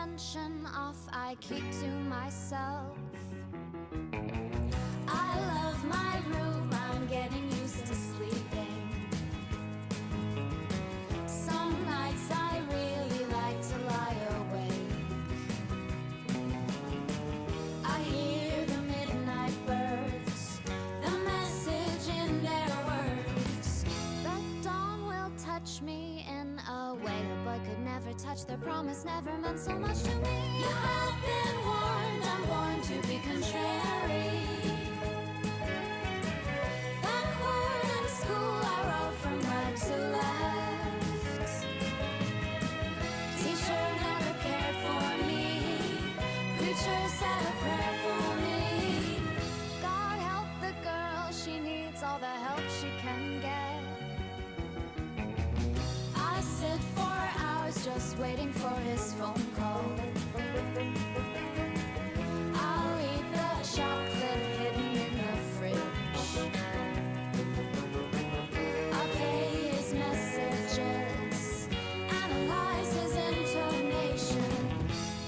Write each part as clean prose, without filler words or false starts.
attention off, I keep to myself. I love my room, I'm getting used to sleeping. Some nights I really like to lie awake. I hear the midnight birds, the message in their words. The dawn will touch me in a way a boy could never touch. Their promise never meant so much to me. You have been warned, I'm born to be contrary. Backward in school, I wrote from right to left. Teacher never cared for me. Preacher said a prayer for me. God help the girl, she needs all the help she can get. I sit for hours just waiting for his phone call. I'll eat the chocolate hidden in the fridge. I'll pay his messages, analyze his intonation.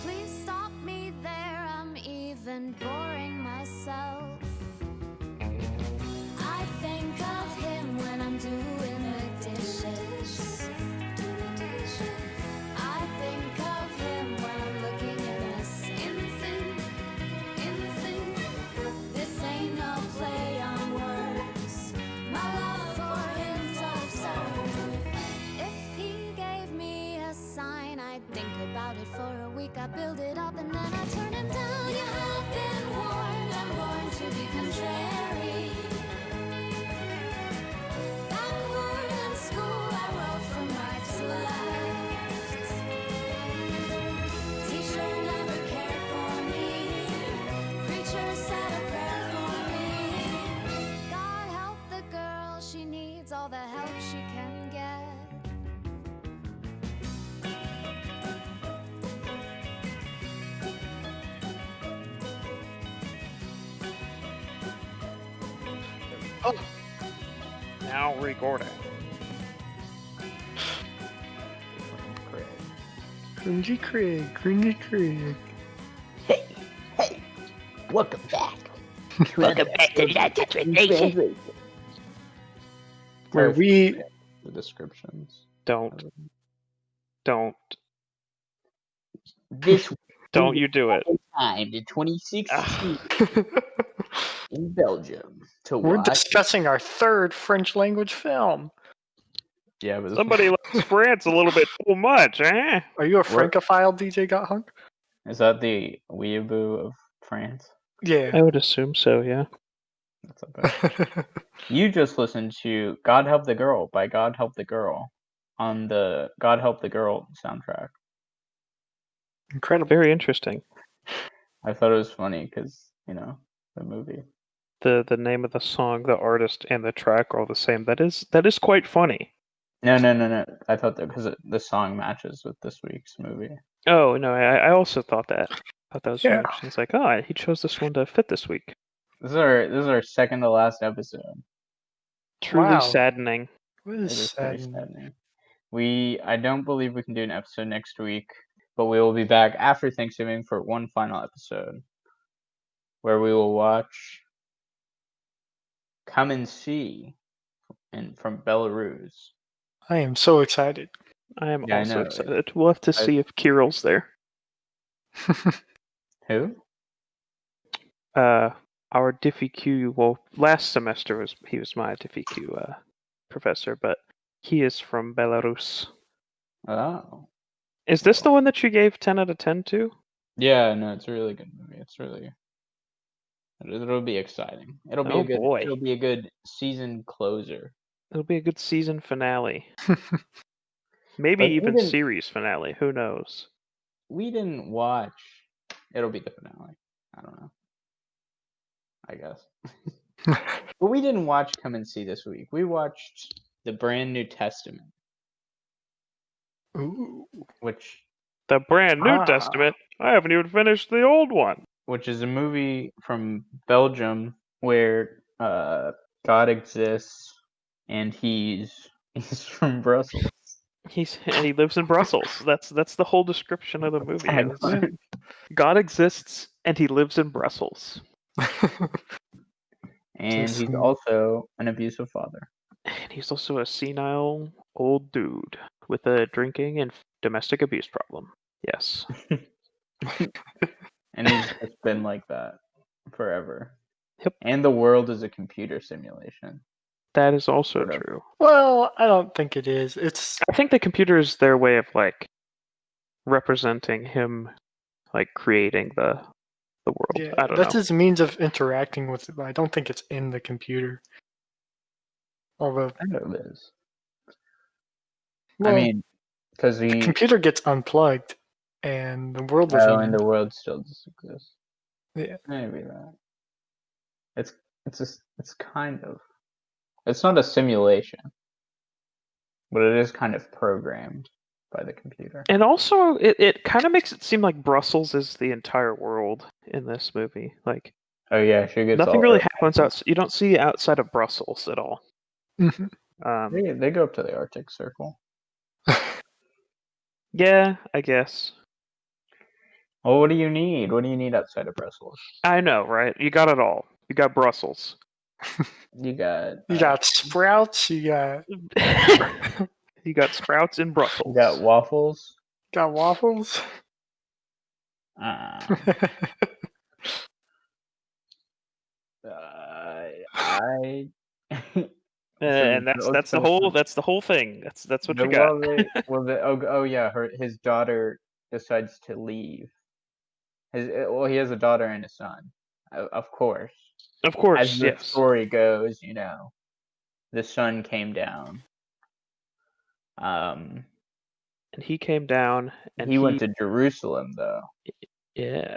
Please stop me there, I'm even boring myself. I think of him when I'm doing the dishes. I think of him when I'm looking in the sink. This ain't no play on words. My love for him's absurd. If he gave me a sign, I'd think about it for a week. I build it up and then I turn him down. You have been warned, I'm born to be contrary. Backward in school, I wrote from right to left. Teacher never cared for me. Preacher said a prayer for me. God help the girl, she needs all the help she can get. Oh, now recording. Cringy Craig. Hey, welcome back. Welcome back to Lots of Translation. Where we The descriptions. Don't This don't you do it. time in 2016 Ugh. in Belgium to we're watch. discussing our third French language film. Yeah, but Somebody likes France a little bit too much, eh? Are you a Francophile, DJ Gothunk? is that the weeaboo of France? Yeah. I would assume so, yeah. That's okay. You just listened to "God Help the Girl" by God Help the Girl on the "God Help the Girl" soundtrack. Incredible. Very interesting. I thought it was funny because the movie. The name of the song, the artist, and the track are all the same. That is quite funny. No. I thought that because the song matches with this week's movie. Oh no, I also thought that. I thought that was Yeah. interesting. It's like, he chose this one to fit this week. This is our second to last episode. Truly Wow. saddening. What It is is pretty saddening? saddening. I don't believe we can do an episode next week, but we will be back after Thanksgiving for one final episode where we will watch Come and See from Belarus. I am so excited. I am Yeah, I also know. excited. We'll have to see if Kirill's there. Who? Our Diffie Q, well, last semester he was my Diffie Q professor, but he is from Belarus. Oh. Is this the one that you gave 10 out of 10 to? Yeah, no, it's a really good movie. It'll be exciting. It'll be a good season closer. It'll be a good season finale. Maybe But even series finale. Who knows? We didn't watch. It'll be the finale. I don't know. I guess. But we didn't watch Come and See this week. We watched the Brand New Testament. Ooh. The Brand New Testament? I haven't even finished the old one. Which is a movie from Belgium where God exists and he's from Brussels. He lives in Brussels. That's the whole description of the movie. is Tagline. God exists and he lives in Brussels. And Just he's some- also an abusive father. And he's also a senile old dude with a drinking and domestic abuse problem. Yes. And he's just been like that forever. Yep. And the world is a computer simulation. That is also Sort of. true. Well, I don't think it is. It's I think the computer is their way of like representing him, like creating the world. yeah, I don't that's know. his means of interacting with it, but I don't think it's in the computer. Although, I know it is. well, I mean, because the he. computer gets unplugged, and the world Oh, doesn't. and the world still does exist. Yeah. Maybe that. It's kind of. It's not a simulation, but it is kind of programmed by the computer. And also, it kind of makes it seem like Brussels is the entire world in this movie. Like Oh yeah, she gets nothing all really Earth. happens out. You don't see outside of Brussels at all. Mhm. They go up to the Arctic Circle. Yeah, I guess. Well, what do you need? What do you need outside of Brussels? I know, right? You got it all. You got Brussels. You got. You got sprouts. You got You got sprouts in Brussels. You got waffles. waffles. Uh, I. And that's the whole thing. That's what you got. Oh yeah, his daughter decides to leave. He has a daughter and a son, of course. Of As course, the yes. story goes, the sun came down. And he came down, and He went to Jerusalem though. yeah,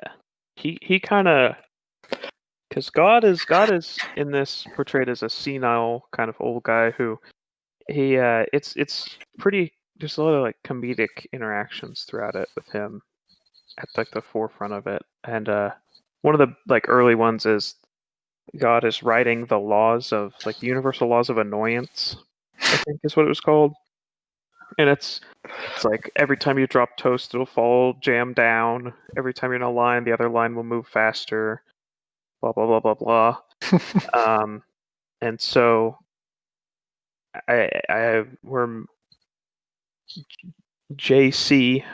he kind of, because God is in this portrayed as a senile kind of old guy who it's pretty. There's a lot of like comedic interactions throughout it with him at like the forefront of it, and one of the like early ones is God is writing the laws of like the universal laws of annoyance, I think is what it was called. And it's like every time you drop toast, it'll fall jam down. Every time you're in a line, the other line will move faster. Blah blah blah blah blah. And so where JC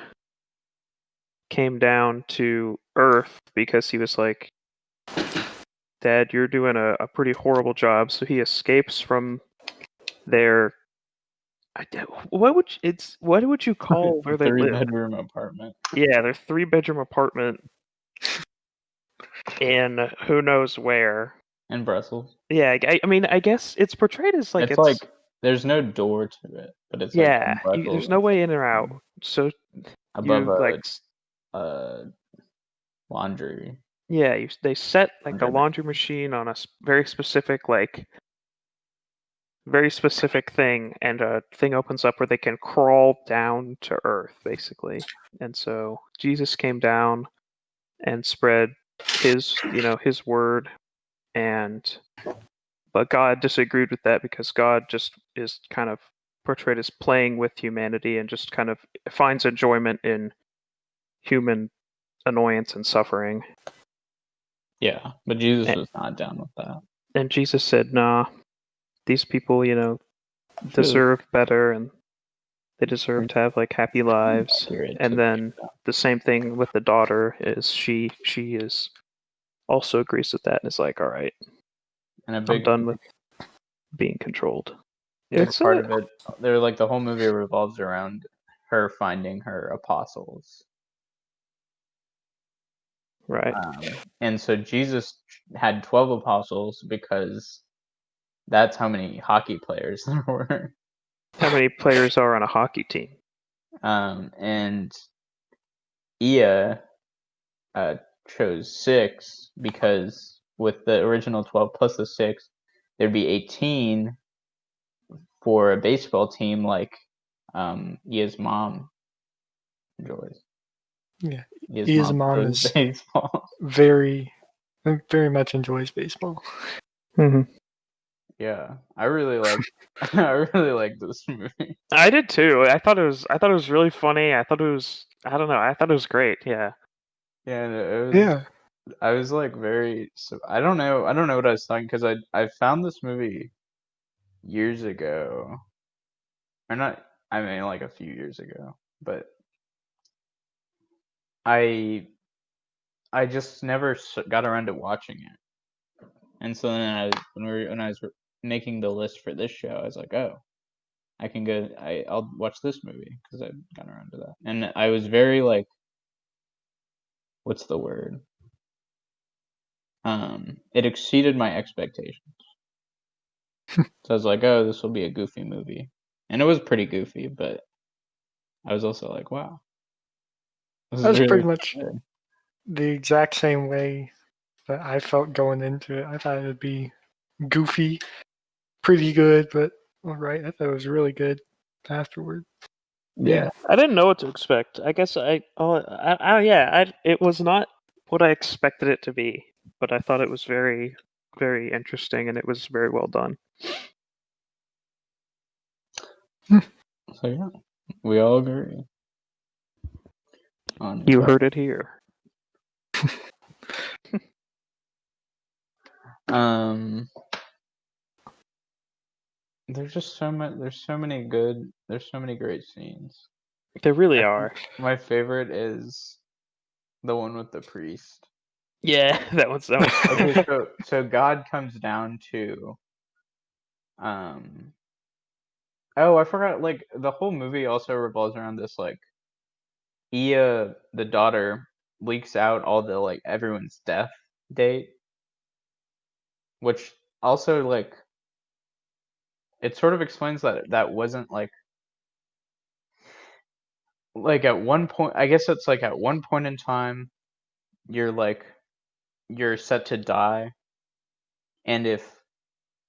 came down to Earth because he was like, Dad, you're doing a pretty horrible job. So he escapes from their. What would you call where they live? 3-bedroom apartment. Yeah, their 3-bedroom apartment in who knows where. In Brussels. Yeah, I mean, I guess it's portrayed as like it's like there's no door to it, but it's like yeah, in Brussels, there's no way in or out. So above you like a laundry. yeah, they set like a Laundry laundry machine on a very specific thing, and a thing opens up where they can crawl down to Earth, basically. And so Jesus came down and spread his word, but God disagreed with that because God just is kind of portrayed as playing with humanity and just kind of finds enjoyment in human annoyance and suffering. Yeah, but Jesus was not down with that. And Jesus said, nah, these people, deserve better, and they deserve to have like happy lives. And then the same thing with the daughter is she is also agrees with that and is like, all right, And I'm done with being controlled. It's part of it. They're like the whole movie revolves around her finding her apostles. Right. And so Jesus had 12 apostles because that's how many hockey players there were. How many players are on a hockey team? And Ia chose 6 because with the original 12 plus the 6, there'd be 18 for a baseball team like Ia's mom enjoys. Yeah, Ia's mom is baseball. very much enjoys baseball. Mm-hmm. Yeah, I really like I really like this movie. I did too. I thought it was really funny. I thought it was I don't know. I thought it was great. Yeah. Yeah, and it was. Yeah. I was like very. I don't know. I don't know what I was thinking because I found this movie years ago, or not. I mean, like a few years ago, but I just never got around to watching it. And so then when I was making the list for this show, I was like, oh, I can go. I'll watch this movie because I've gotten around to that. And I was very like, what's the word? It exceeded my expectations. So I was like, oh, this will be a goofy movie, and it was pretty goofy, but I was also like, wow, this That is was pretty really much good. the exact same way that I felt going into it. I thought it would be goofy, pretty good, but alright, I thought it was really good afterward. Yeah. I didn't know what to expect. I guess it was not what I expected it to be, but I thought it was very, very interesting and it was very well done. So yeah, we all agree. On You heard it here. There's just there's so many great scenes. There really I are. think my favorite is the one with the priest. Yeah, that one's Okay, so God comes down to oh, I forgot, like the whole movie also revolves around this, like Ia, the daughter, leaks out all the like everyone's death date, which also like it sort of explains that that wasn't like at one point, I guess it's like at one point in time you're set to die, and if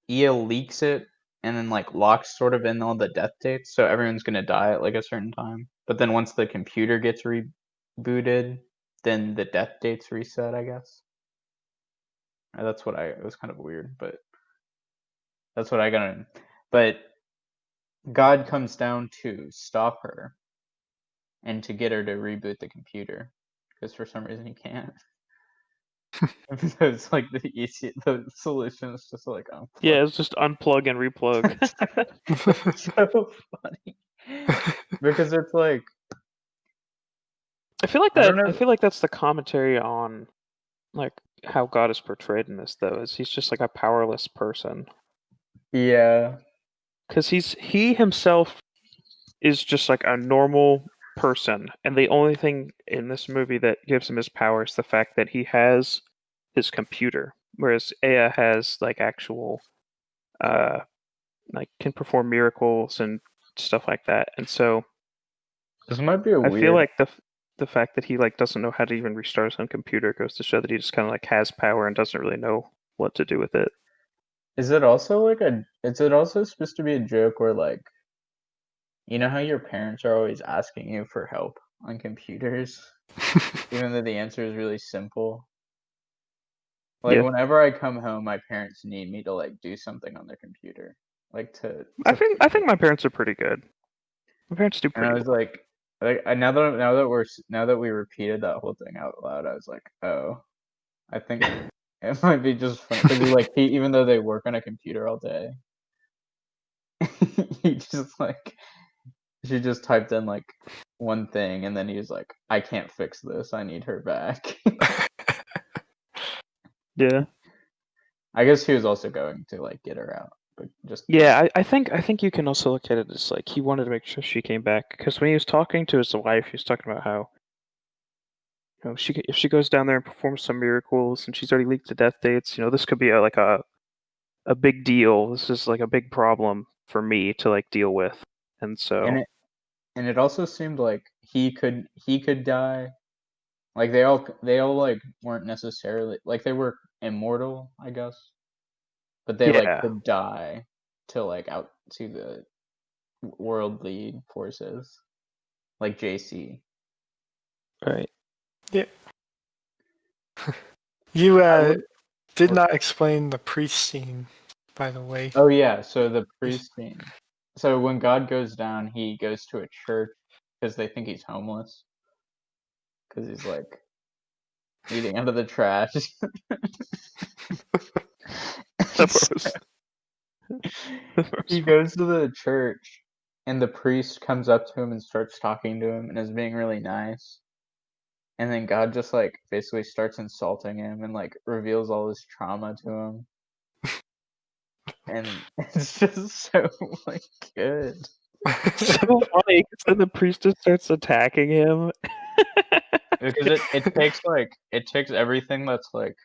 Ia leaks it and then like locks sort of in all the death dates, so everyone's gonna die at like a certain time. But then once the computer gets rebooted, then the death dates reset, I guess. That's what it was kind of weird, but that's what I got in. But God comes down to stop her and to get her to reboot the computer because for some reason he can't. So it's like the solution is just like unplug. Yeah, it's just unplug and replug. It's so funny because it's like I feel like I don't know. I feel like that's the commentary on like how God is portrayed in this though, is he's just like a powerless person. Yeah, Because he himself is just like a normal person, and the only thing in this movie that gives him his power is the fact that he has his computer, whereas Aya has like actual like can perform miracles and stuff like that. And so this might be a I feel weird. like the fact that he like doesn't know how to even restart his own computer goes to show that he just kind of like has power and doesn't really know what to do with it. Is it also like a? Is it also supposed to be a joke where like, you know how your parents are always asking you for help on computers, even though the answer is really simple? Like Yeah. whenever I come home, my parents need me to like do something on their computer, like to. I think my parents are pretty good. My parents do And I pretty was well. like now that we repeated that whole thing out loud, I was like, oh, I think it might be just funny because even though they work on a computer all day, he just like she just typed in like one thing and then he was like, I can't fix this. I need her back. Yeah. I guess he was also going to like get her out, but just Yeah, I think you can also look at it as like he wanted to make sure she came back because when he was talking to his wife, he was talking about how if she goes down there and performs some miracles and she's already leaked the death dates, this could be a big deal. This is like a big problem for me to like deal with, and so and it also seemed like he could die. Like they all like weren't necessarily like they were immortal, I guess, but they like yeah, could die to like out to the worldly forces, like JC. right. Yeah. You I would- did not explain the priest scene by the way. Oh yeah, so the priest scene. So when God goes down, he goes to a church because they think he's homeless. Because he's like eating out of the trash. That part was- He goes to the church, and the priest comes up to him and starts talking to him and is being really nice. And then God just like basically starts insulting him and like reveals all his trauma to him. And it's just so like good. so funny because then the priest just starts attacking him. Because it takes everything that's like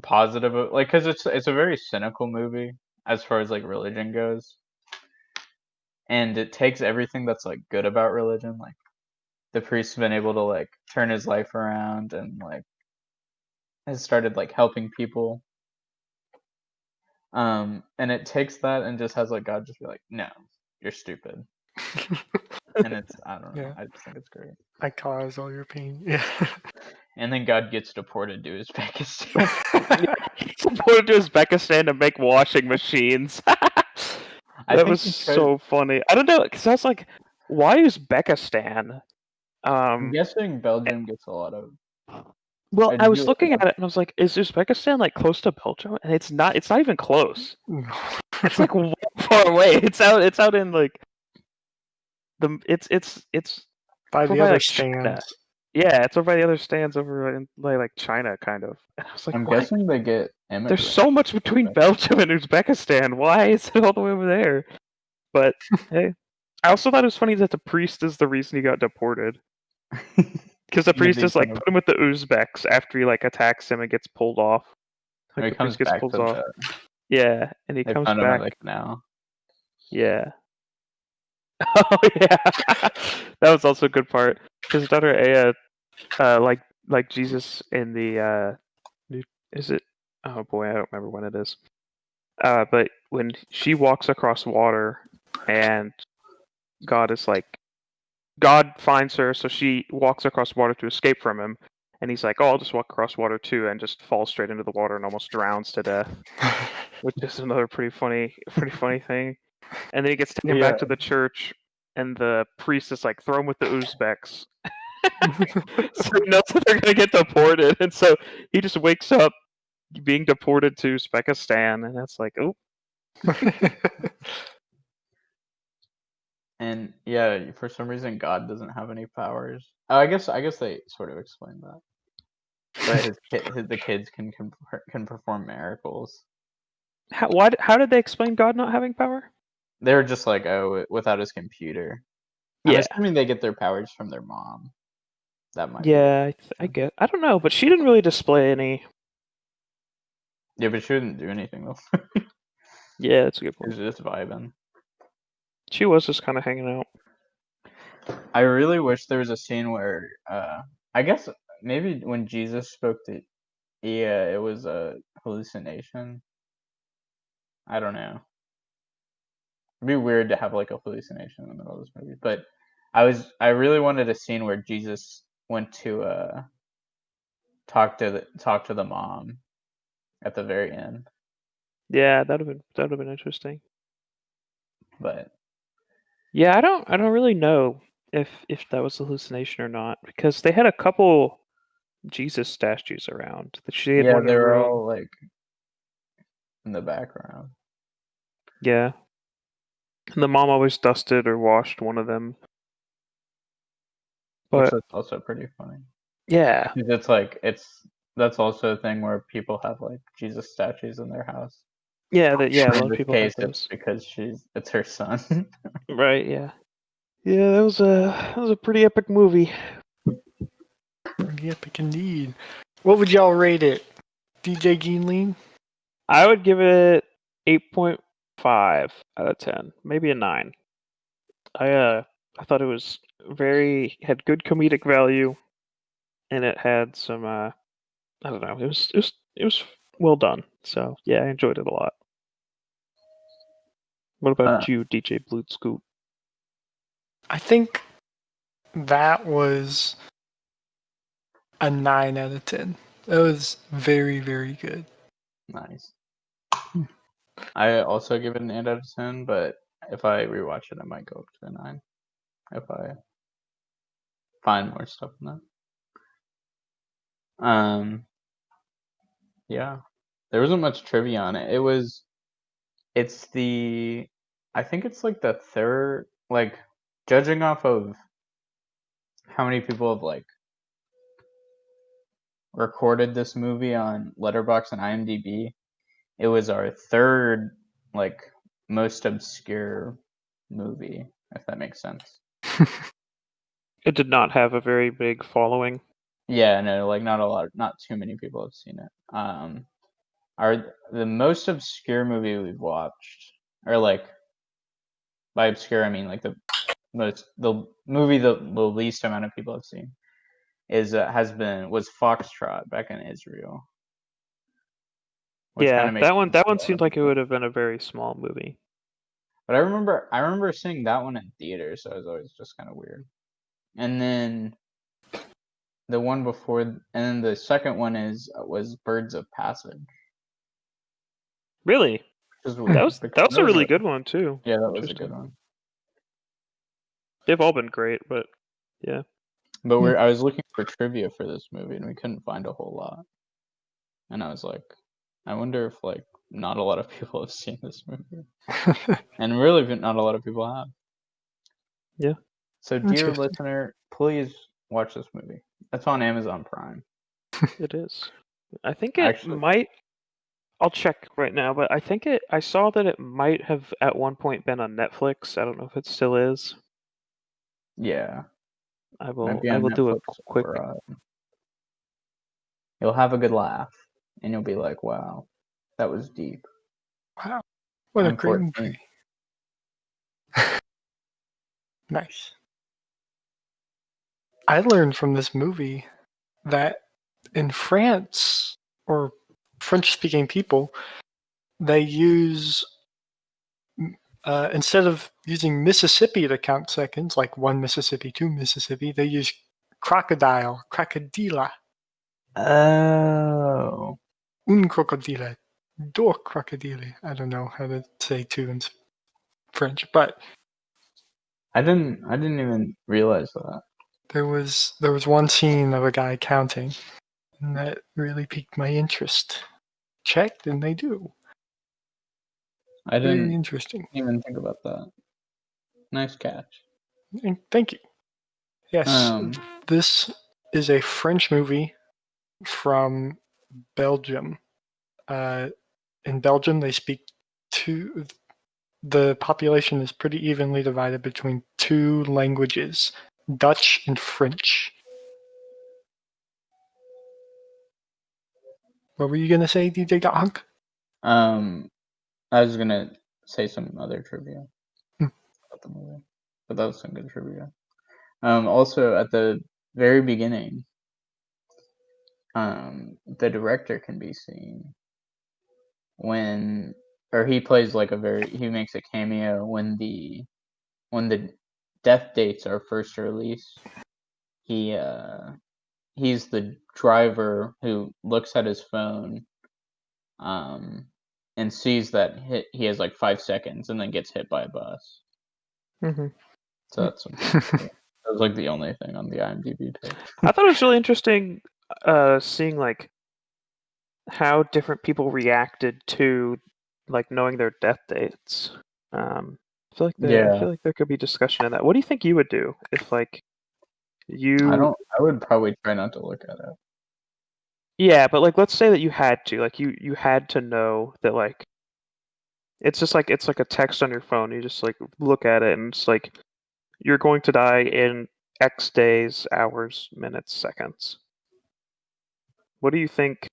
positive, like because it's a very cynical movie as far as like religion goes, and it takes everything that's like good about religion, like the priest's been able to like turn his life around and like has started like helping people, and it takes that and just has like God just be like, no, you're stupid. And it's, I don't know, Yeah. I just think it's great. I cause all your pain. Yeah. And then God gets deported to Uzbekistan. He's deported to Uzbekistan to make washing machines. I That think was because- so funny. I don't know, because I was like, why Uzbekistan? I'm guessing Belgium gets a lot of. Well, I do was you looking look at it and I was like, is Uzbekistan like close to Belgium? And it's not. It's not even close. It's like way far away. It's out in like the. It's by over the by other like China. stands. Yeah, it's over by the other stands over in like China, kind of. And I was like, I'm what? guessing they get immigrants. There's so much between Belgium and Uzbekistan. Why is it all the way over there? But hey, I also thought it was funny that the priest is the reason he got deported. Because the priest is like put him with the Uzbeks after he like attacks him and gets pulled off. Like He the comes priest gets back pulled to off. the. Yeah, and he They comes found him back. at the canal. Yeah. Oh yeah, that was also a good part. His daughter Aya, like Jesus in the is it? Oh boy, I don't remember when it is. But when she walks across water, and God finds her, so she walks across water to escape from him, and he's like, "Oh, I'll just walk across water too," and just falls straight into the water and almost drowns to death, which is another pretty funny thing. And then he gets taken back to the church, and the priest is like, "Throw him with the Uzbeks." So he knows that they're gonna get deported, and so he just wakes up being deported to Uzbekistan, and that's like, oh. And yeah, for some reason God doesn't have any powers. Oh, I guess they sort of explained that. But the kids can perform miracles. How did they explain God not having power? They were just like, oh, without his computer. Yeah. I'm assuming they get their powers from their mom. That might. Yeah, I get. I don't know, but she didn't really display any. Yeah, but she didn't do anything though. Yeah, that's a good She was point. just vibing. She was just kind of hanging out. I really wish there was a scene where, I guess maybe when Jesus spoke to, it was a hallucination. I don't know. It'd be weird to have like a hallucination in the middle of this movie, but I really wanted a scene where Jesus went to talk to the mom at the very end. Yeah, that would have been interesting. But yeah, I don't really know if that was a hallucination or not, because they had a couple Jesus statues around. She had one in they her were room. all like in the background. Yeah. And the mom always dusted or washed one of them. Which But is also pretty funny. yeah. It's that's also a thing where people have like Jesus statues in their house. Yeah, a In lot of this people have case, those. it's because it's her son. Right, yeah. Yeah, that was a pretty epic movie. Pretty epic indeed. What would y'all rate it? DJ GeenLeen? I would give it 8.5 out of 10, maybe a 9. I thought it was had good comedic value, and it had some I don't know, it was well done. So yeah, I enjoyed it a lot. What about you, DJ BlootScoot? I think that was a 9 out of 10. That was very, very good. Nice. I also give it an 8 out of 10, but if I rewatch it, I might go up to a 9 if I find more stuff in that. Yeah, there wasn't much trivia on it. I think it's like the third, like judging off of how many people have like recorded this movie on Letterboxd and IMDb. It was our third like most obscure movie, if that makes sense. It did not have a very big following. Yeah, no, like not too many people have seen it. The most obscure movie we've watched, or like by obscure I mean like the movie the least amount of people have seen was Foxtrot back in Israel. Which kind Yeah, of makes that one sense to a lot seemed of like it people. would have been a very small movie. But I remember seeing that one in theaters, so it was always just kind of weird. And then the one before, and then the second one was Birds of Passage. Really? Which is That weird. was a really good one too. Yeah, that was a Interesting. good one. They've all been great, but yeah. But I was looking for trivia for this movie, and we couldn't find a whole lot. And I was like, I wonder if like not a lot of people have seen this movie, and really not a lot of people have. Yeah. So, dear Interesting. listener, please watch this movie. It's on Amazon Prime. It is. I think it might. I'll check right now, but I think I saw that it might have at one point been on Netflix. I don't know if it still is. Yeah. I Might will. be I on will do a Netflix quick. or, you'll have a good laugh, and you'll be like, "Wow, that was deep." Wow, what a I'm great 14. movie! Nice. I learned from this movie that in France, or French-speaking people, they use instead of using Mississippi to count seconds, like 1 Mississippi, 2 Mississippi, they use crocodila, Oh, un crocodile, dos crocodili. I don't know how to say two in French, but I didn't even realize that. there was one scene of a guy counting, and that really piqued my interest. Checked, and they do. I Very didn't interesting. even think about that. Nice catch. Thank you. Yes, this is a French movie from Belgium. In Belgium, they speak two. The population is pretty evenly divided between 2 languages, Dutch and French. What were you gonna say, DJ Gothunk? I was gonna say some other trivia Hmm. about the movie, but that was some good trivia. Also at the very beginning, the director can be seen he plays like he makes a cameo when the death dates are first released. He's the driver who looks at his phone, and sees that he has like 5 seconds and then gets hit by a bus. Mm-hmm. So that's that was like the only thing on the IMDb page. I thought it was really interesting seeing like how different people reacted to like knowing their death dates. I feel like there could be discussion in that. What do you think you would do if like you? I would probably try not to look at it. Yeah, but like let's say that you had to, like you had to know that like it's like a text on your phone. You just like look at it and it's like you're going to die in X days, hours, minutes, seconds. What do you think?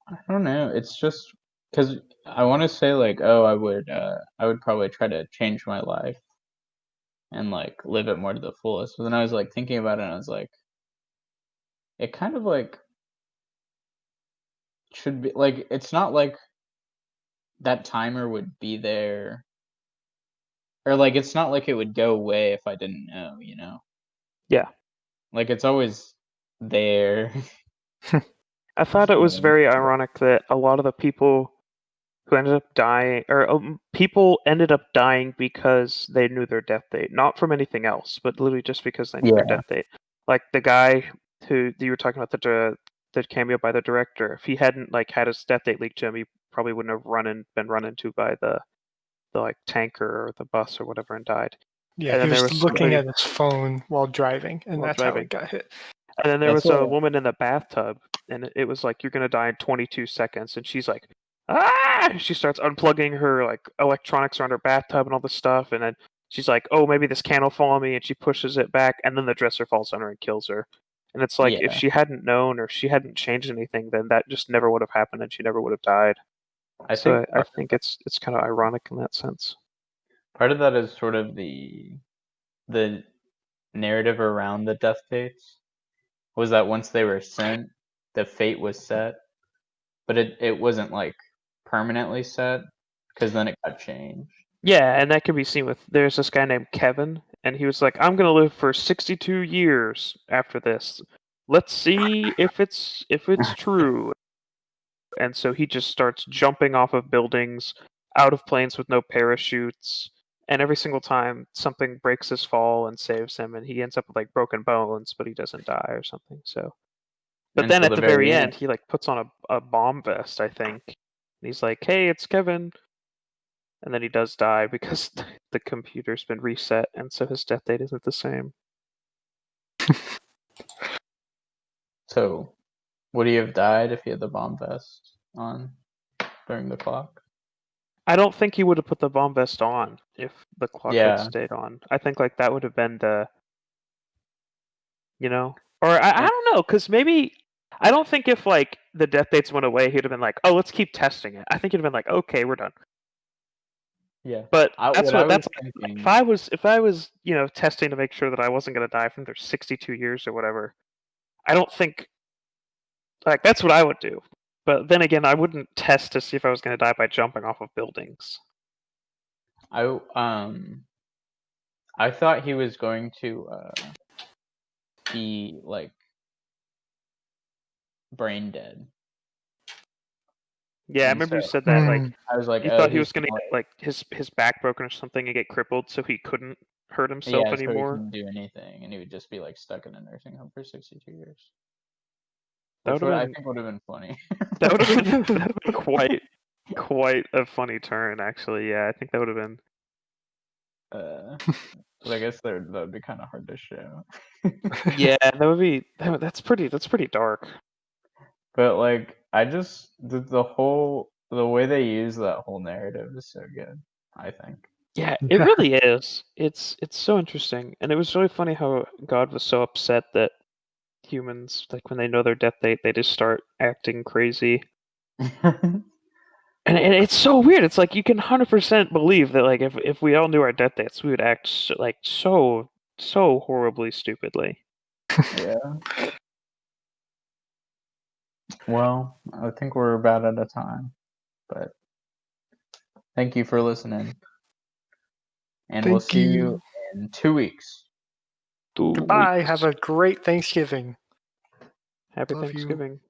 I don't know. It's just because I want to say like, oh, I would probably try to change my life and like live it more to the fullest. But then I was like thinking about it, and I was like, it kind of like should be like it's not like that timer would be there, or like it's not like it would go away if I didn't know, you know? Yeah. Like it's always there. I thought it was very ironic that a lot of the people who ended up dying, or people ended up dying because they knew their death date, not from anything else, but literally just because they knew their Yeah. death date. Like the guy who you were talking about, the cameo by the director. If he hadn't like had his death date leaked to him, he probably wouldn't have been run into by the like tanker or the bus or whatever and died. Yeah, And he then there was was looking somebody at his phone while driving, and while that's how he driving. got hit. And then there That's was a what- woman in the bathtub, and it was like, you're gonna die in 22 seconds, and she's like, ah! She starts unplugging her like electronics around her bathtub and all this stuff, and then she's like, oh, maybe this can will fall on me, and she pushes it back, and then the dresser falls on her and kills her. And it's like, if Yeah. she hadn't known or she hadn't changed anything, then that just never would have happened, and she never would have died. I So think I think it's kind of ironic in that sense. part of that is sort of the narrative around the death dates was that once they were sent, the fate was set, but it wasn't like permanently set because then it got changed. Yeah, and that can be seen with there's this guy named Kevin, and he was like, I'm gonna live for 62 years after this. Let's see if it's true. And so he just starts jumping off of buildings, out of planes with no parachutes, and every single time something breaks his fall and saves him, and he ends up with like broken bones, but he doesn't die or something. So, but then Until at the very end, he like puts on a bomb vest, I think. And he's like, "Hey, it's Kevin," and then he does die because the computer's been reset, and so his death date isn't the same. So, would he have died if he had the bomb vest on during the clock? I don't think he would have put the bomb vest on if the clock had Yeah. stayed on. I think like that would have been the, or I don't know, because maybe I don't think if like the death dates went away, he'd have been like, oh, let's keep testing it. I think he'd have been like, okay, we're done. Yeah. But What I was thinking. if I was testing to make sure that I wasn't gonna die from their 62 years or whatever, I don't think like that's what I would do. But then again, I wouldn't test to see if I was gonna die by jumping off of buildings. I thought he was going to be like brain dead. Yeah, I And remember you so- said that. Like I was like, you oh, thought he he's was gonna get like his back broken or something and get crippled, so he couldn't hurt himself so he anymore. couldn't do anything, and he would just be like stuck in a nursing home for 62 years. That Which would have I been think would have been funny. that would have been quite a funny turn, actually. Yeah, I think that would have been. But I guess that would be kind of hard to show. Yeah, that would be. That's pretty dark. But like, I just the way they use that whole narrative is so good. I think. Yeah, it really is. It's so interesting, and it was really funny how God was so upset that humans, like when they know their death date, they just start acting crazy. And it's so weird. It's like you can 100% believe that like if we all knew our death dates, we would act so horribly stupidly. Yeah. Well, I think we're about out of time, but thank you for listening, and we'll Thank see you. you in 2 weeks. Goodbye. Have a great Thanksgiving. Happy Love you. Thanksgiving.